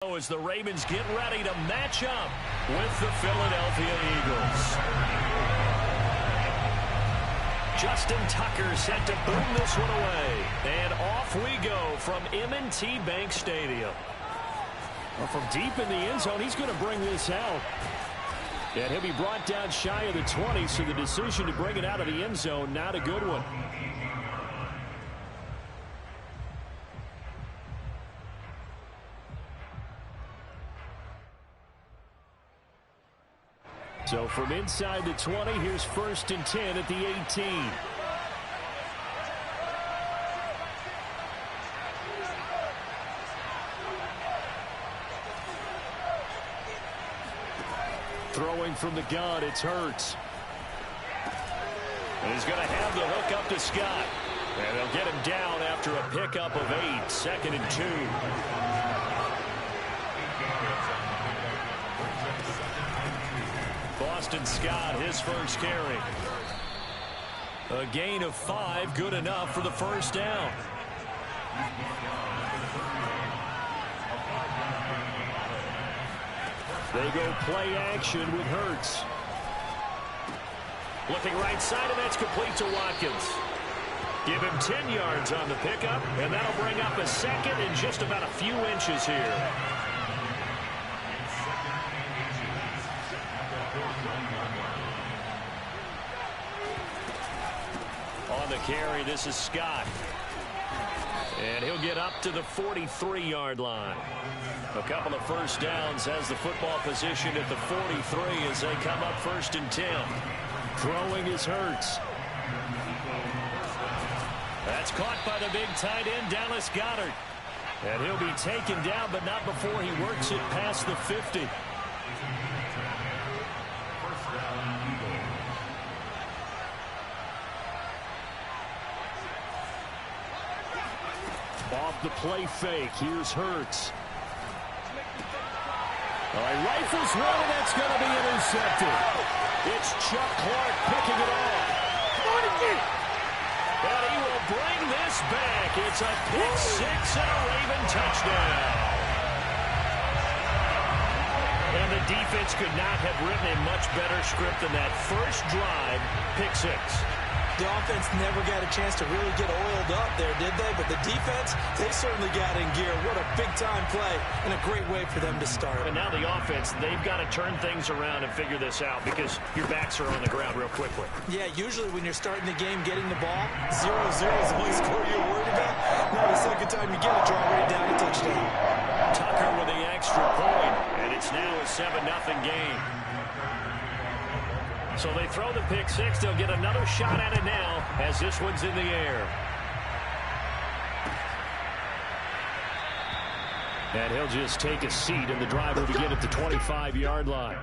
As the Ravens get ready to match up with the Philadelphia Eagles. Justin Tucker set to boom this one away. And off we go from M&T Bank Stadium. Well, from deep in the end zone, he's going to bring this out. And he'll be brought down shy of the 20, so the decision to bring it out of the end zone, not a good one. So from inside the 20, here's 1st and 10 at the 18. Throwing from the gun, it's Hurts. And he's going to have the hook up to Scott. And they'll get him down after a pickup of 8, 2nd and 2. Boston Scott, his first carry. A gain of 5, good enough for the first down. They go play action with Hurts. Looking right side, and that's complete to Watkins. Give him 10 yards on the pickup, and that'll bring up a 2nd and just about a few inches here. On the carry, this is Scott. And he'll get up to the 43-yard line. A couple of first downs has the football position at the 43 as they come up 1st and 10. Throwing is Hurts. That's caught by the big tight end, Dallas Goedert. And he'll be taken down, but not before he works it past the 50. Off the play fake, here's Hurts. All right, rifles one, and that's going to be intercepted. It's Chuck Clark picking it off. And he will bring this back. It's a pick 6 and a Raven touchdown. And the defense could not have written a much better script than that first drive, pick 6. The offense never got a chance to really get oiled up there, did they? But the defense, they certainly got in gear. What a big-time play and a great way for them to start. And now the offense, they've got to turn things around and figure this out because your backs are on the ground real quickly. Yeah, usually when you're starting the game, getting the ball, 0-0 is the only score you're worried about. Now the second time you get it, draw right down a touchdown. Tucker with the extra point, and it's now a 7-0 game. So they throw the pick 6. They'll get another shot at it now as this one's in the air. And he'll just take a seat, and the drive will begin at the 25-yard line.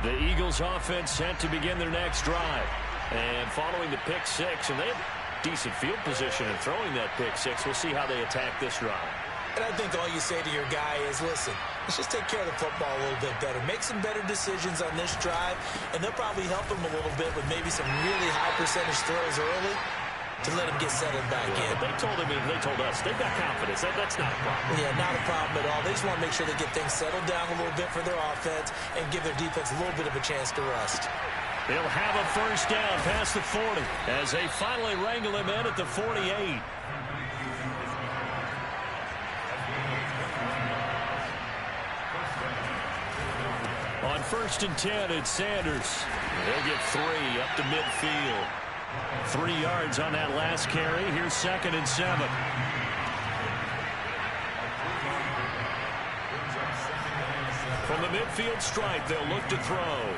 The Eagles offense set to begin their next drive. And following the pick 6, and they have decent field position in throwing that pick 6. We'll see how they attack this drive. And I think all you say to your guy is, listen, let's just take care of the football a little bit better. Make some better decisions on this drive, and they'll probably help him a little bit with maybe some really high percentage throws early to let him get settled back in. They told him, and they told us, they've got confidence. That's not a problem. Yeah, not a problem at all. They just want to make sure they get things settled down a little bit for their offense and give their defense a little bit of a chance to rest. They'll have a first down past the 40 as they finally wrangle him in at the 48. On 1st and 10, it's Sanders. They'll get 3 up to midfield. 3 yards on that last carry. Here's 2nd and 7. From the midfield stripe, they'll look to throw.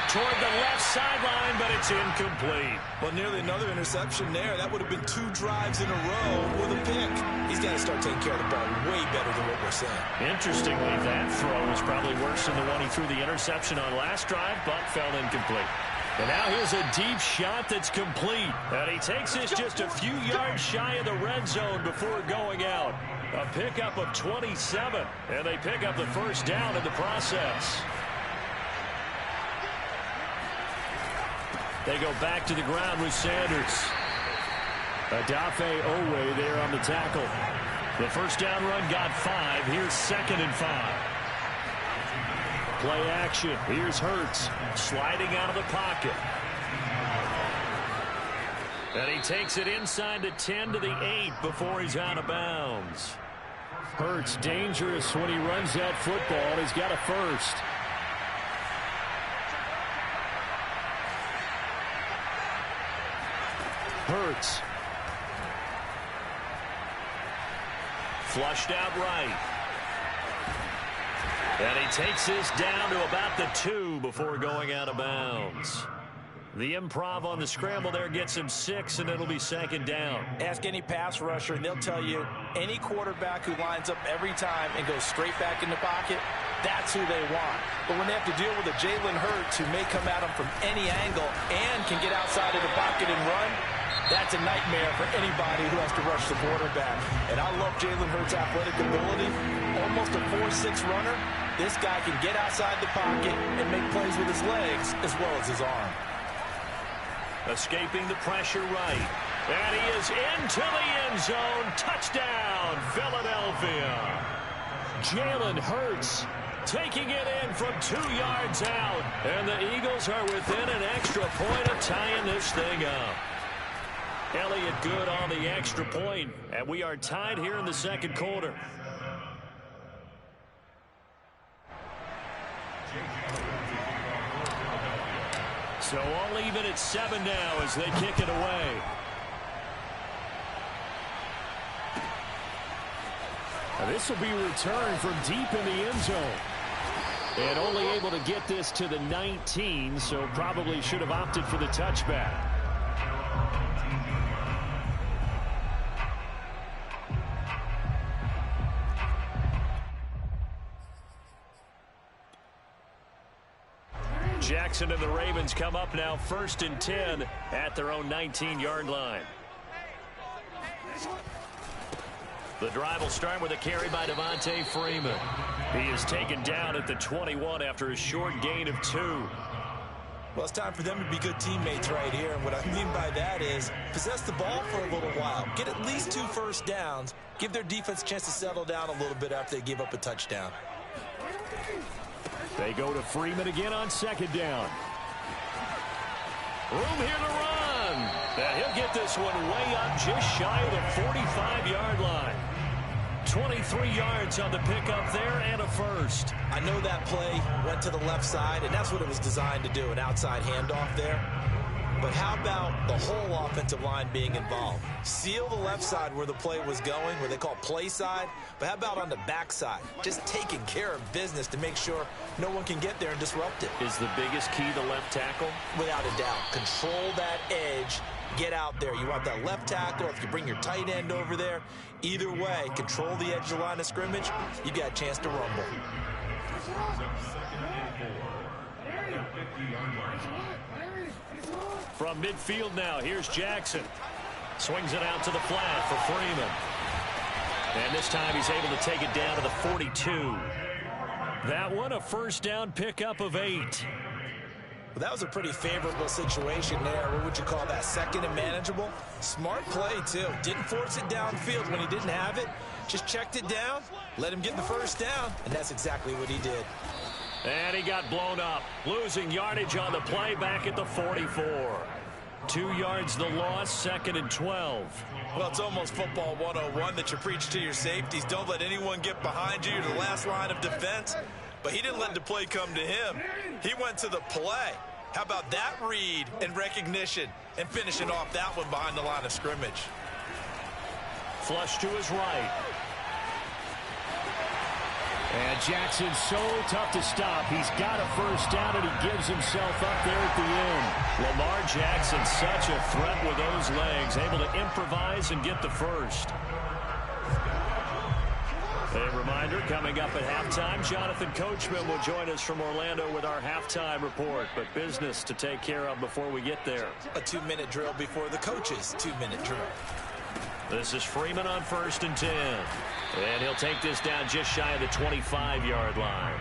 Toward the left sideline, but it's incomplete. Well, nearly another interception there. That would have been 2 drives in a row with a pick. He's got to start taking care of the ball way better than what we're saying. Interestingly, that throw was probably worse than the one he threw the interception on last drive, but fell incomplete. And now here's a deep shot that's complete. And he takes this just a few yards shy of the red zone before going out. A pickup of 27. And they pick up the first down in the process. They go back to the ground with Sanders. Odafe Oweh there on the tackle. The first down run got 5. Here's 2nd and 5. Play action. Here's Hurts sliding out of the pocket. And he takes it inside the 10 to the 8 before he's out of bounds. Hurts dangerous when he runs that football. He's got a first. Hurts. Flushed out right. And he takes this down to about the 2 before going out of bounds. The improv on the scramble there gets him 6, and it'll be 2nd down. Ask any pass rusher, and they'll tell you any quarterback who lines up every time and goes straight back in the pocket, that's who they want. But when they have to deal with a Jalen Hurts who may come at them from any angle and can get outside of the pocket and run, that's a nightmare for anybody who has to rush the quarterback. And I love Jalen Hurts' athletic ability. Almost a 4.6 runner. This guy can get outside the pocket and make plays with his legs as well as his arm. Escaping the pressure right. And he is into the end zone. Touchdown, Philadelphia. Jalen Hurts taking it in from 2 yards out. And the Eagles are within an extra point of tying this thing up. Elliott good on the extra point, and we are tied here in the 2nd quarter. So all even at 7 now as they kick it away. Now this will be returned from deep in the end zone. And only able to get this to the 19, so probably should have opted for the touchback. Jackson and the Ravens come up now 1st and 10 at their own 19-yard line. The drive will start with a carry by Devontae Freeman. He is taken down at the 21 after a short gain of 2. Well, it's time for them to be good teammates right here. And what I mean by that is possess the ball for a little while. Get at least 2 first downs. Give their defense a chance to settle down a little bit after they give up a touchdown. They go to Freeman again on 2nd down. Room here to run. And he'll get this one way up just shy of the 45-yard line. 23 yards on the pickup there and a first. I know that play went to the left side, and that's what it was designed to do, an outside handoff there. But how about the whole offensive line being involved? Seal the left side where the play was going, where they call play side. But how about on the back side? Just taking care of business to make sure no one can get there and disrupt it. Is the biggest key the left tackle? Without a doubt. Control that edge. Get out there. You want that left tackle. If you bring your tight end over there, either way, control the edge of the line of scrimmage. You got a chance to rumble. From midfield now, here's Jackson. Swings it out to the flat for Freeman. And this time he's able to take it down to the 42. That one a first down pickup of 8. Well, that was a pretty favorable situation there. What would you call that? 2nd and manageable? Smart play, too. Didn't force it downfield when he didn't have it. Just checked it down, let him get the first down, and that's exactly what he did. And he got blown up, losing yardage on the play back at the 44. 2 yards the loss, 2nd and 12. Well, it's almost football 101 that you preach to your safeties. Don't let anyone get behind you. You're the last line of defense. But he didn't let the play come to him. He went to the play. How about that read and recognition and finishing off that one behind the line of scrimmage? Flush to his right. And Jackson's so tough to stop. He's got a first down, and he gives himself up there at the end. Lamar Jackson, such a threat with those legs, able to improvise and get the first. A reminder, coming up at halftime, Jonathan Coachman will join us from Orlando with our halftime report. But business to take care of before we get there. A 2-minute drill before the coach's 2-minute drill. This is Freeman on 1st and 10. And he'll take this down just shy of the 25-yard line.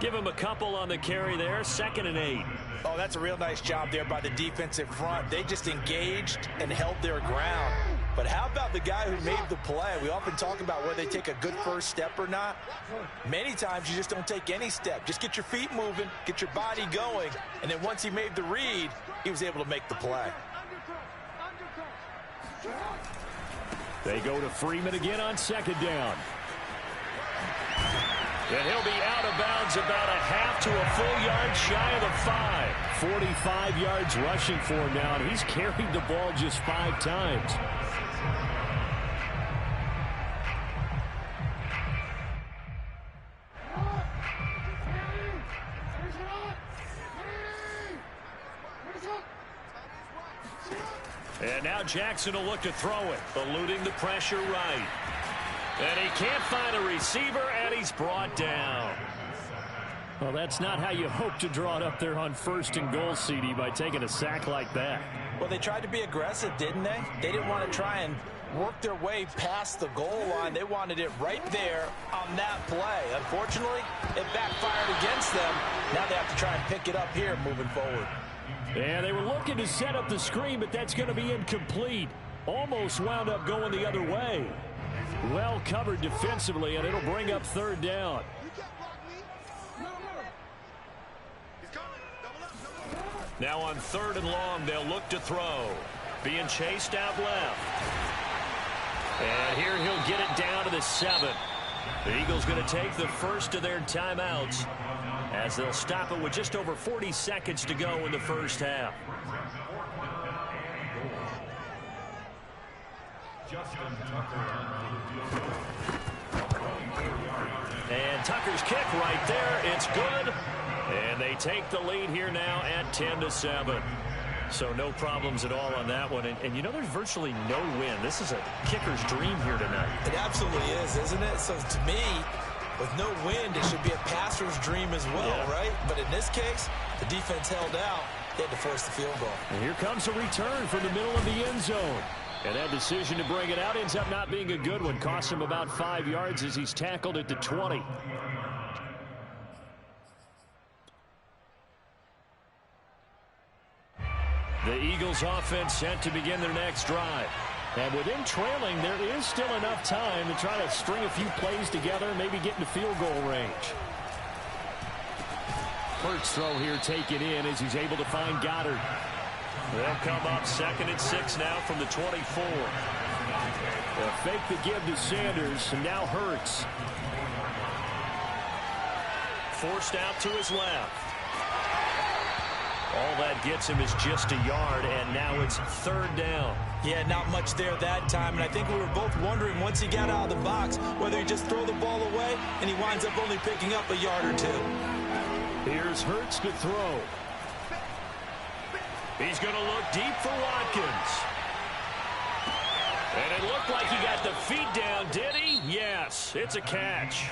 Give him a couple on the carry there, 2nd and 8. Oh, that's a real nice job there by the defensive front. They just engaged and held their ground. But how about the guy who made the play? We often talk about whether they take a good first step or not. Many times you just don't take any step. Just get your feet moving, get your body going, and then once he made the read, he was able to make the play. They go to Freeman again on 2nd down. And he'll be out of bounds about a half to a full yard shy of the 5. 45 yards rushing for him now, and he's carried the ball just 5 times. And now Jackson will look to throw it, eluding the pressure right. And he can't find a receiver, and he's brought down. Well, that's not how you hope to draw it up there on 1st and goal, CD, by taking a sack like that. Well, they tried to be aggressive, didn't they? They didn't want to try and work their way past the goal line. They wanted it right there on that play. Unfortunately, it backfired against them. Now they have to try and pick it up here moving forward. And they were looking to set up the screen, but that's going to be incomplete. Almost wound up going the other way. Well covered defensively, and it'll bring up 3rd down. Now on 3rd and long, they'll look to throw. Being chased out left. And here he'll get it down to the 7. The Eagles going to take the first of their timeouts as they'll stop it with just over 40 seconds to go in the first half. And Tucker's kick right there. It's good. And they take the lead here now at 10-7. So no problems at all on that one. And you know, there's virtually no win. This is a kicker's dream here tonight. It absolutely is, isn't it? So to me, with no wind, it should be a passer's dream as well, right? But in this case, the defense held out. They had to force the field goal. And here comes a return from the middle of the end zone. And that decision to bring it out ends up not being a good one. Costs him about 5 yards as he's tackled at the 20. The Eagles offense set to begin their next drive. And with him trailing, there is still enough time to try to string a few plays together, maybe get into field goal range. Hurts throw here taken in as he's able to find Goddard. They'll come up 2nd and 6 now from the 24. A fake the give to Sanders, and now Hurts. Forced out to his left. All that gets him is just a yard, and now it's 3rd down. Yeah, not much there that time, and I think we were both wondering once he got out of the box whether he just throw the ball away, and he winds up only picking up a yard or 2. Here's Hurts to throw. He's going to look deep for Watkins. And it looked like he got the feet down, did he? Yes, it's a catch.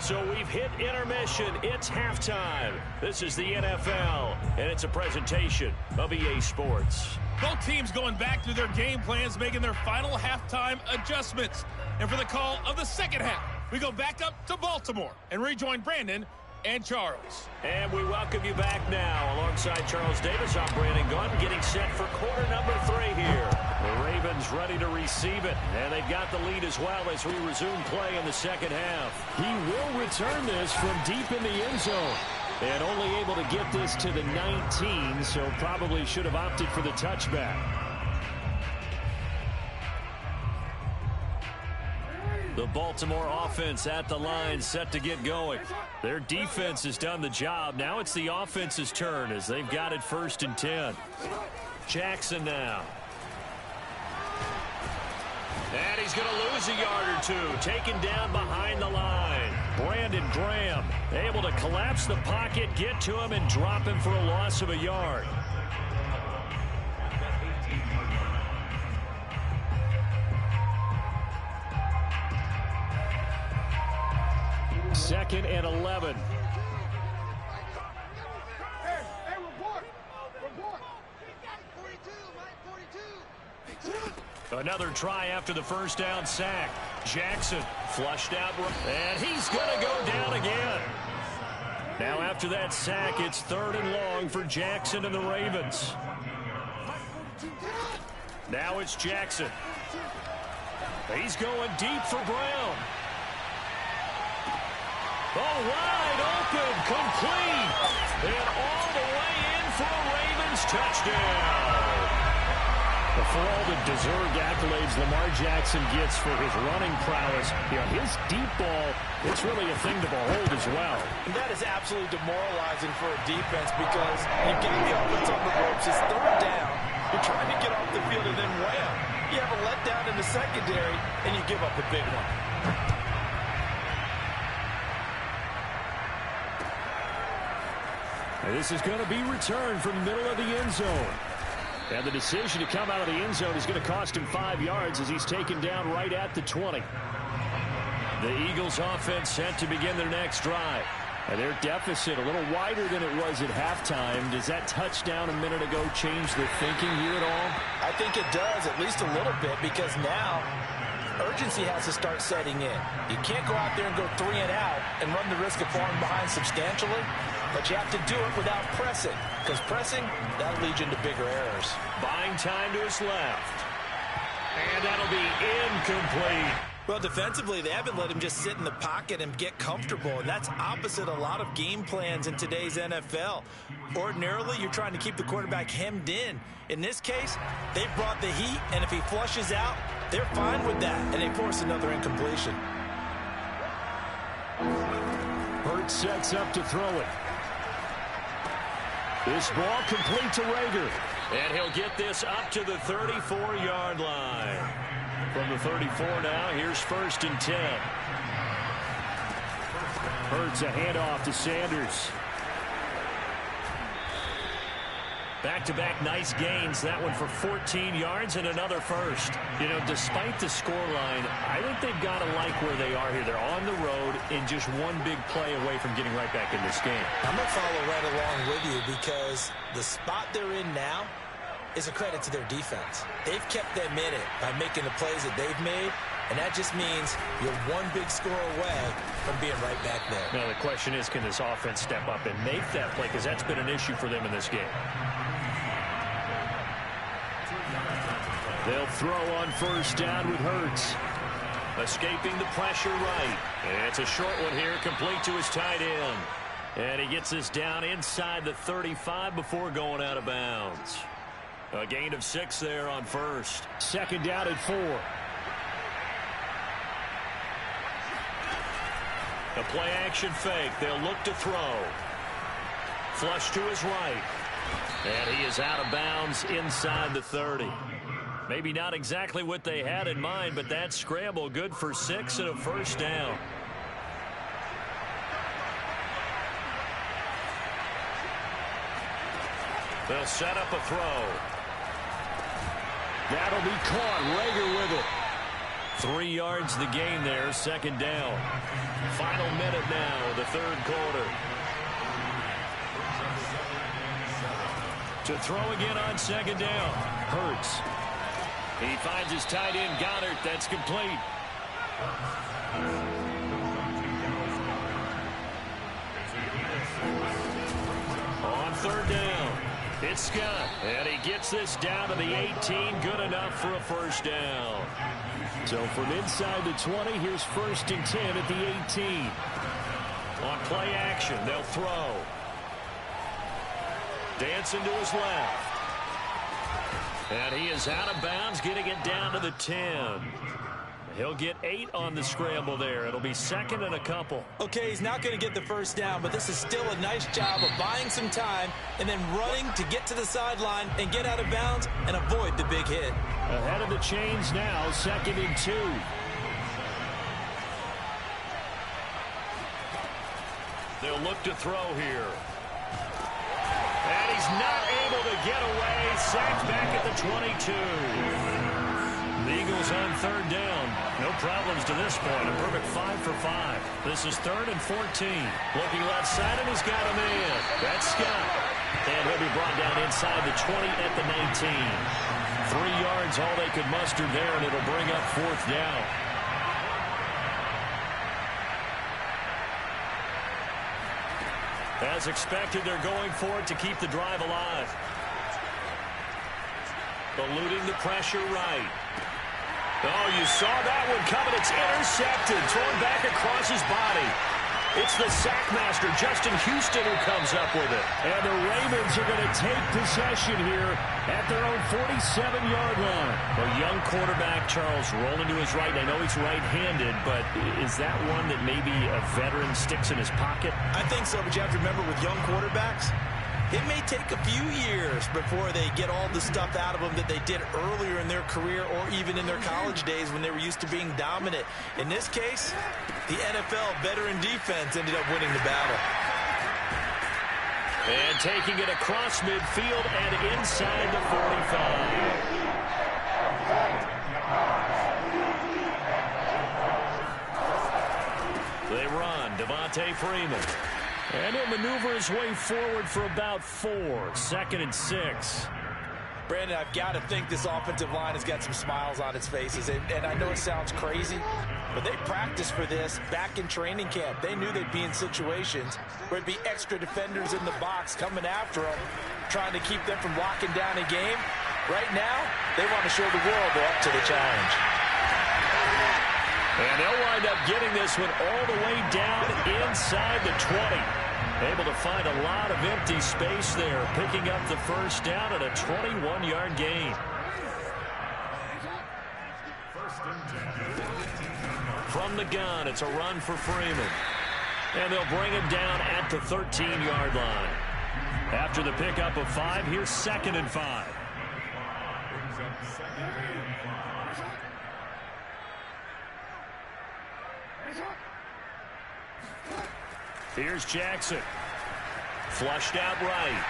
So we've hit intermission. It's halftime. This is the NFL, and it's a presentation of EA Sports. Both teams going back through their game plans, making their final halftime adjustments. And for the call of the second half, we go back up to Baltimore and rejoin Brandon and Charles. And we welcome you back now. Alongside Charles Davis, I'm Brandon Gunn, getting set for quarter number 3 here. The Ravens ready to receive it, and they've got the lead as well as we resume play in the second half. He will return this from deep in the end zone, and only able to get this to the 19, so probably should have opted for the touchback. The Baltimore offense at the line, set to get going. Their defense has done the job. Now it's the offense's turn as they've got it 1st and 10. Jackson now. And he's going to lose a yard or 2. Taken down behind the line. Brandon Graham able to collapse the pocket, get to him, and drop him for a loss of a yard. 2nd and 11. Another try after the first down sack. Jackson flushed out, and he's going to go down again. Now after that sack, it's 3rd and long for Jackson and the Ravens. Now it's Jackson. He's going deep for Brown. Oh, wide open, complete, and all the way in for a Ravens touchdown. For all the deserved accolades Lamar Jackson gets for his running prowess, his deep ball, it's really a thing to behold as well. And that is absolutely demoralizing for a defense because you've got the offense on the ropes. It's 3rd down. You're trying to get off the field and then wham. You have a letdown in the secondary, and you give up a big one. And this is going to be returned from the middle of the end zone. And the decision to come out of the end zone is going to cost him 5 yards as he's taken down right at the 20. The Eagles offense set to begin their next drive. And their deficit a little wider than it was at halftime. Does that touchdown a minute ago change the thinking here at all? I think it does, at least a little bit, because now urgency has to start setting in. You can't go out there and go 3 and out and run the risk of falling behind substantially. But you have to do it without pressing, because pressing, that'll lead you into bigger errors. Buying time to his left. And that'll be incomplete. Well, defensively, they haven't let him just sit in the pocket and get comfortable, and that's opposite a lot of game plans in today's NFL. Ordinarily, you're trying to keep the quarterback hemmed in. In this case, they brought the heat, and if he flushes out, they're fine with that, and they force another incompletion. Hurts sets up to throw it. This ball complete to Reagor. And he'll get this up to the 34-yard line. From the 34 now, here's 1st and 10. Hurts a handoff to Sanders. Back-to-back nice gains. That one for 14 yards and another first. Despite the scoreline, I think they've got to like where they are here. They're on the road and just one big play away from getting right back in this game. I'm going to follow right along with you because the spot they're in now is a credit to their defense. They've kept them in it by making the plays that they've made, and that just means you're one big score away from being right back there. Now, the question is, can this offense step up and make that play? Because that's been an issue for them in this game. They'll throw on 1st down with Hurts. Escaping the pressure right. And it's a short one here, complete to his tight end. And he gets this down inside the 35 before going out of bounds. A gain of 6 there on 1st. 2nd down at 4. A play-action fake. They'll look to throw. Flush to his right. And he is out of bounds inside the 30. Maybe not exactly what they had in mind, but that scramble good for 6 and a 1st down. They'll set up a throw. That'll be caught. Reagor with it. 3 yards the gain there, 2nd down. Final minute now of the 3rd quarter. To throw again on 2nd down. Hurts. He finds his tight end, Goddard. That's complete. On 3rd down, it's Scott. And he gets this down to the 18. Good enough for a 1st down. So from inside the 20, here's 1st and 10 at the 18. On play action, they'll throw. Dancing to his left. And he is out of bounds, getting it down to the 10. He'll get 8 on the scramble there. It'll be 2nd and a couple. Okay, he's not going to get the 1st down, but this is still a nice job of buying some time and then running to get to the sideline and get out of bounds and avoid the big hit. Ahead of the chains now, 2nd and 2. They'll look to throw here. And he's not able to get away. Sacked back at the 22. The Eagles on third down. No problems to this point. A perfect 5 for 5. This is 3rd and 14. Looking left side, and he's got a man. That's Scott. And he'll be brought down inside the 20 at the 19. 3 yards, all they could muster there, and it'll bring up 4th down. As expected, they're going for it to keep the drive alive. Eluding the pressure right. Oh, you saw that one coming. It's intercepted. Thrown back across his body. It's the sackmaster, Justin Houston, who comes up with it. And the Ravens are going to take possession here at their own 47-yard line. A young quarterback, Charles, rolling to his right. I know he's right-handed, but is that one that maybe a veteran sticks in his pocket? I think so, but you have to remember with young quarterbacks, it may take a few years before they get all the stuff out of them that they did earlier in their career or even in their college days when they were used to being dominant. In this case, the NFL veteran defense ended up winning the battle. And taking it across midfield and inside the 45. They run. Devontae Freeman. And he'll maneuver his way forward for about 4. 2nd and 6. Brandon, I've got to think this offensive line has got some smiles on its faces. And I know it sounds crazy, but they practiced for this back in training camp. They knew they'd be in situations where it'd be extra defenders in the box coming after them, trying to keep them from locking down a game. Right now, they want to show the world they're up to the challenge. And they'll wind up getting this one all the way down inside the 20. Able to find a lot of empty space there, picking up the first down at a 21-yard gain. From the gun, it's a run for Freeman. And they'll bring him down at the 13-yard line. After the pickup of 5, here's 2nd and 5. Here's Jackson. Flushed out right.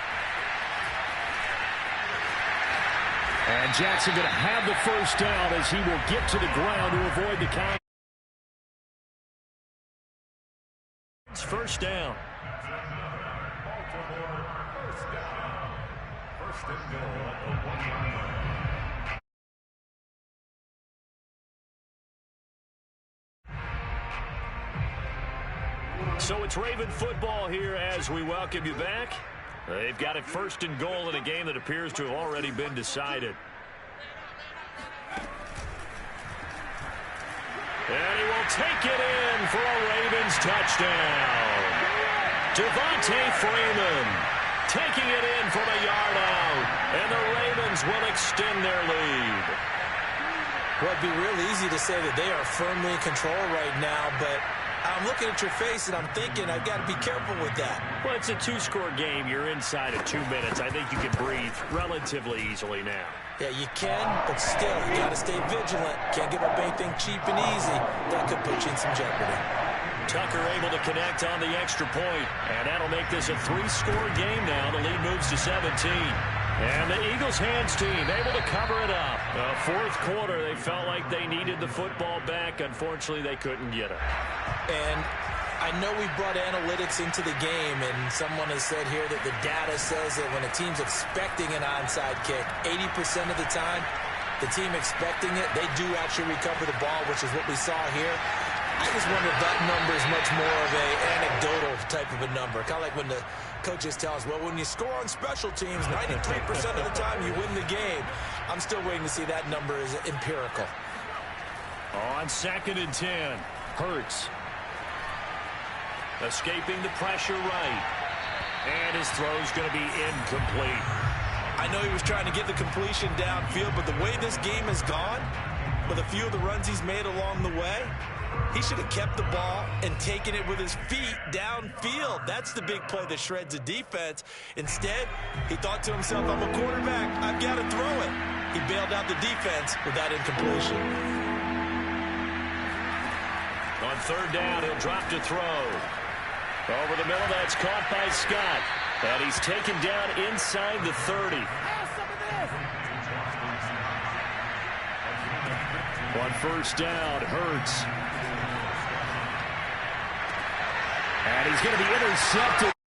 And Jackson going to have the first down as he will get to the ground to avoid the count. It's first down. First and goal at the 1-yard line. So it's Raven football here as we welcome you back. They've got it 1st and goal in a game that appears to have already been decided. And he will take it in for a Ravens touchdown. Devontae Freeman taking it in from a yard out. And the Ravens will extend their lead. Well, it'd be real easy to say that they are firmly in control right now, but I'm looking at your face, and I'm thinking I've got to be careful with that. Well, it's a 2-score game. You're inside of 2 minutes. I think you can breathe relatively easily now. Yeah, you can, but still, you got to stay vigilant. Can't give up anything cheap and easy. That could put you in some jeopardy. Tucker able to connect on the extra point, and that'll make this a 3-score game now. The lead moves to 17. And the Eagles hands team able to cover it up. 4th quarter, they felt like they needed the football back. Unfortunately, they couldn't get it. And I know we brought analytics into the game, and someone has said here that the data says that when a team's expecting an onside kick, 80% of the time, the team expecting it, they do actually recover the ball, which is what we saw here. I just wonder if that number is much more of an anecdotal type of a number. Kind of like when the coaches tell us, well, when you score on special teams, 93% of the time you win the game. I'm still waiting to see that number is empirical. On 2nd and 10, Hurts. Escaping the pressure right. And his throw's going to be incomplete. I know he was trying to get the completion downfield, but the way this game has gone, with a few of the runs he's made along the way, he should have kept the ball and taken it with his feet downfield. That's the big play that shreds a defense. Instead, he thought to himself, I'm a quarterback. I've got to throw it. He bailed out the defense with that incompletion. On 3rd down, he'll drop to throw. Over the middle, that's caught by Scott. And he's taken down inside the 30. On first down, Hurts. And he's going to be intercepted.